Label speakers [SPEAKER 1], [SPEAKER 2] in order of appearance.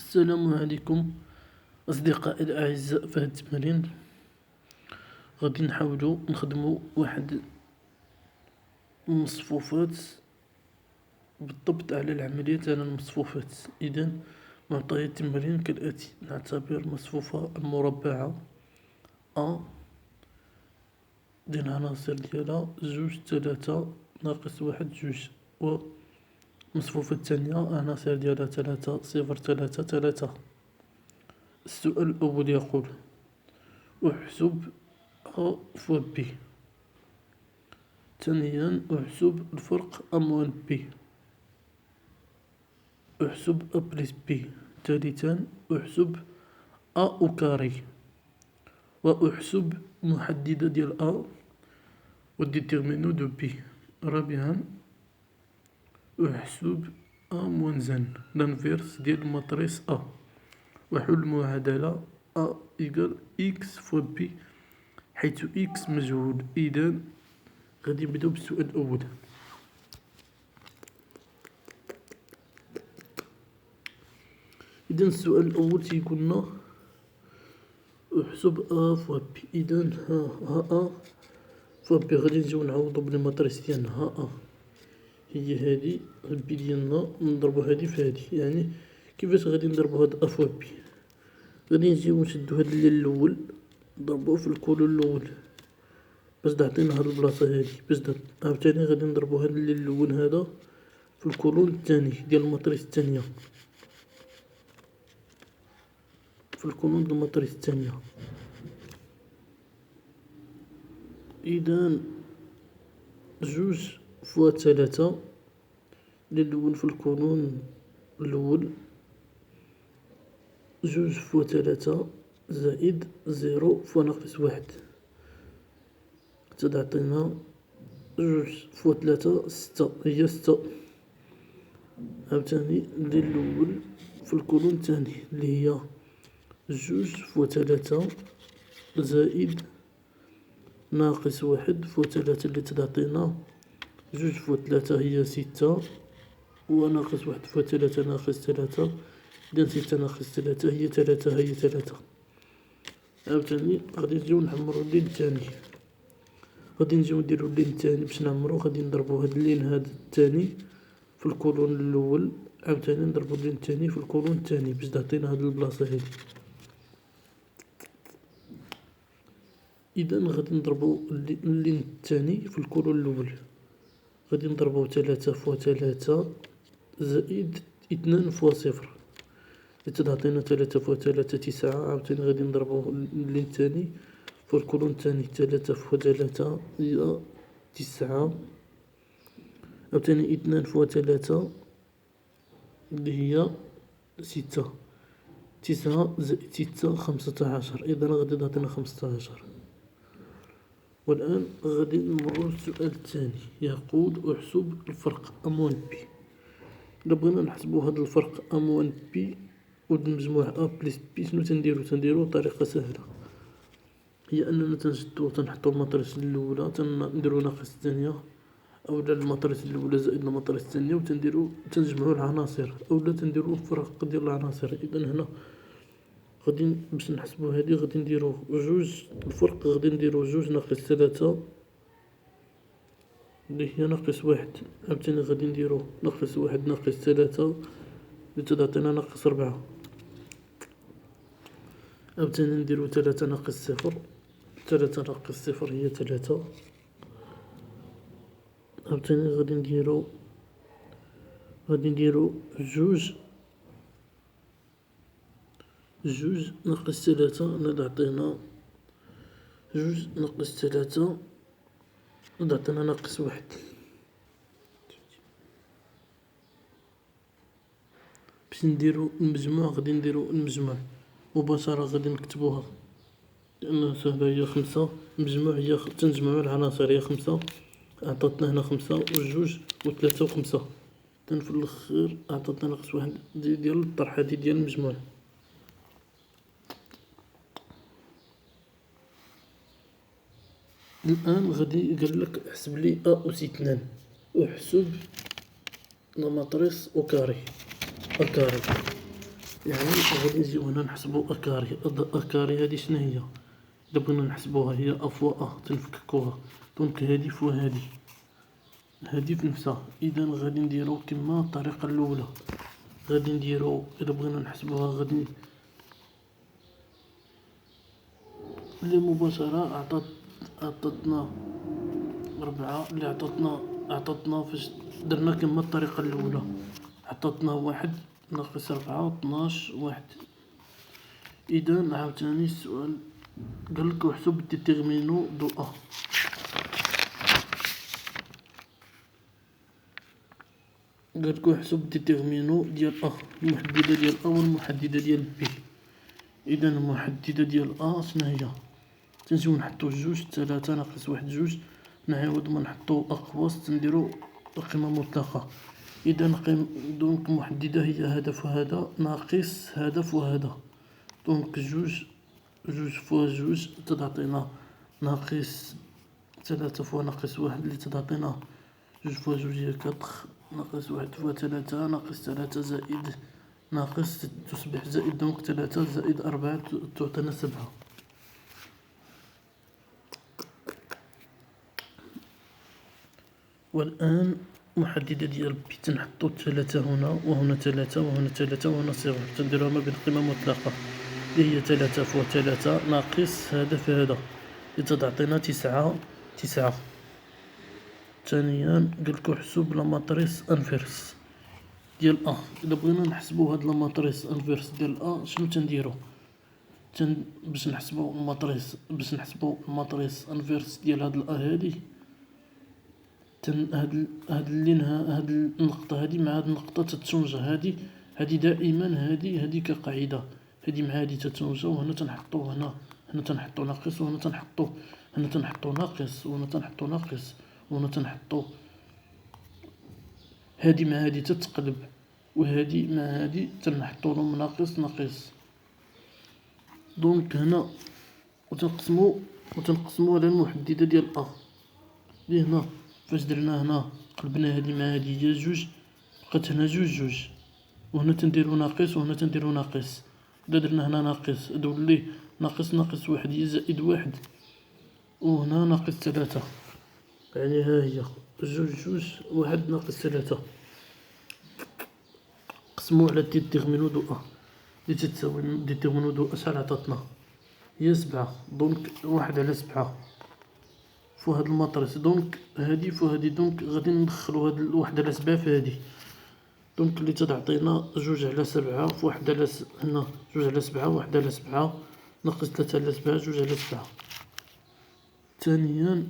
[SPEAKER 1] السلام عليكم أصدقائي الأعزاء. في هذا التمرين غادي نحاولوا نخدموا واحد المصفوفات بالضبط على العملية على المصفوفات. إذا معطيات التمرين كالآتي: نعتبر مصفوفة مربعة أ ديال العناصر ديالها 2 3 ناقص 1 2، والمصفوفة الثانية العناصر ديالها 3 0 3 3. السؤال الأول يقول: احسب أ فوا بي. ثانيا احسب الفرق أ موان بي. احسب أ بلس بي. ثالثا احسب أ أو كاري. واحسب محددة ديال أ والديتيرمينو دو بي. رابعا احسب أ موان زن لانفيرس ديال الماتريس أ، وحل المعادلة أ إيكال إكس فوا بي حيث إكس مجهول. إذا غادي نبداو بالسؤال الأول. إذا السؤال الأول تيقولنا احسب أ فوا بي. إذا ها أ فوا بي غادي نجيو نعوضو بالماتريس ديالنا. ها أ هي هادي، البي ديالنا نضربو هادي في هادي. يعني كيفاش غادي نضربو هاد أ فوا بي؟ غادي نجيو نشدو هاد اللين الأول نضربوه في الكولون الأول باش تعطينا هاد البلاصة هادي. باش عاوتاني غادي نضربو هاد اللين الأول هذا في الكولون الثاني ديال الماتريس الثانية، في الكولون ديال الماتريس الثانية. إذا 2 فوا 3 للأول في الكولون الأول، 2 فوا 3 زائد 0 فوا ناقص 1 تعطينا 2 فوا 3 6. هي 6. عاوتاني ندير الأول في الكولون الثاني اللي هي 2 فوا 3 زائد ناقص 1 فوا 3 اللي تعطينا 2 فوا 3 هي 6، وناقص 1 فوا 3 ناقص 3. إذا 6 ناقص 3 هي 3. هي 3. عاوتاني غادي نجيو نحمرو اللين الثاني. غادي نجيو نديرو اللين الثاني باش نعمرو. غادي نضربو هاد اللين هاد الثاني في الكولون الأول، عاوتاني نضربو اللين الثاني في الكولون الثاني باش تعطينا هاد البلاصة هادي. إذا غادي نضربو اللين الثاني في الكولون الأول. غادي نضربو 3 فوا 3 زائد 2 فوا 0 اللي تعطينا 3 فوا 3 9. عاوتاني غادي نضربو اللين الثاني في الكولون الثاني 3 فوا 3 هي 9. عاوتاني 2 فوا 3 اللي هي 6. 9 زائد 6 15. إذا غادي تعطينا 15. والآن غادي نمرو للسؤال الثاني. يقول احسب الفرق أ موان بي. إلا بغينا نحسبو هاد الفرق أ موان بي والمجموع أ بلس بي، شنو تنديرو بطريقة سهلة. هي أننا تنحطو الماتريس الأولى تنديرو ناقص الثانية، أولا الماتريس الأولى زائد الماتريس الثانية، تنجمعو العناصر، أولا تنديرو الفرق ديال العناصر. إذا هنا غادي باش نحسبو هادي غادي نديرو 2 الفرق، غادي نديرو 2 ناقص 3 اللي هي ناقص 1. عاوتاني غادي نديرو ناقص 1 ناقص 3 اللي تعطينا ناقص 4. عاوتاني نديرو 3 ناقص 0. 3 ناقص 0 هي 3. عاوتاني غادي نديرو 2 ناقص 3 تعطينا 2 ناقص 3 تعطينا ناقص 1. باش نديرو المجموع غادي نديرو المجموع مباشرة، غادي نكتبوها لأنها سهلة. هي 5. المجموع هي تنجمعو العناصر هي 5. عطاتنا هنا 5 و2 و3 و5. إذن في الأخير عطاتنا ناقص 1 ديال الطرح هادي ديال المجموع. الآن غادي يقولك احسب لي أ أس 2. احسب لا ماتريس أو كاري. أ كاري يعني غادي نجيو هنا نحسبو أكاري. أكاري هادي شناهيا؟ إلا بغينا نحسبوها هي أ فوا أ تنفككوها، دونك هادي فوا هادي في نفسها. إذا غادي نديرو كيما الطريقة الأولى، غادي نديرو إلا بغينا نحسبوها غادي اللي مباشرة عطاتنا 4 اللي عطاتنا فاش درنا كيما الطريقة الأولى، عطاتنا 1 ناقص 4 12 1. إذا عاوتاني السؤال قالك احسب ديتيرمينو دو أ. قالك احسب ديتيرمينو ديال أ، المحددة ديال أ والمحددة ديال بي. إذا المحددة ديال أ شناهي؟ تنجيو نحطو 2 3 ناقص 1 2، نعاود ما نحطو أقواس تنديرو قيمة مطلقة. إذا دونك المحددة هي هدف وهذا ناقص هدف وهذا، دونك 2 فوا 2 تعطينا ناقص 3 فوا ناقص 1 اللي تعطينا 2 فوا 2 هي 4، ناقص 1 فوا 3 ناقص 3 زائد ناقص تصبح زائد، دونك 3 زائد 4 تعطينا 7. والآن محددة ديال بي تنحطو 3 هنا وهنا 3 وهنا 3 وهنا 0، تنديروها ما بين قيمة مطلقة اللي هي 3 فوا 3 ناقص هذا في هذا اللي تعطينا 9. ثانيا قالكو حسب لا ماتريس انفيرس ديال أ. إلا بغينا نحسبو هاد لا ماتريس انفيرس ديال أ شنو تنديرو؟ باش نحسبو الماتريس انفيرس ديال هاد الأ هادي، هاد النقطة هادي مع هاد النقطة تتسونجا، هادي دائما هادي كقاعدة، هادي مع هادي تتسونجا، وهنا تنحطو هنا تنحطو ناقص وهنا تنحطو ناقص وهنا تنحطو ناقص وهنا تنحطو، هادي مع هادي تتقلب وهادي مع هادي تنحطولهم ناقص. دونك هنا وتنقسمو على المحددة ديال أ اللي هنا فاش درنا هنا قلبنا هادي مع هادي هي 2، بقات هنا 2 وهنا تنديرو ناقص وهنا تنديرو ناقص. إلا درنا هنا ناقص تولي ناقص 1 هي زائد 1 وهنا ناقص 3، يعني ها هي 2 1 ناقص 3. قسمو على ديتيرمينو دو أ اللي تتساوي ديتيرمينو دو أ شحال عطاتنا؟ هي 7، دونك 1 على 7 فوا هاد الماتريس، دونك هادي فوا هادي، دونك غادي ندخلو هاد 1 على 7 في هادي، دونك اللي تتعطينا 2 على 7 في 1 على هنا 2 على 7 1 على 7 ناقص 3 على 7 2 على 7. ثانيا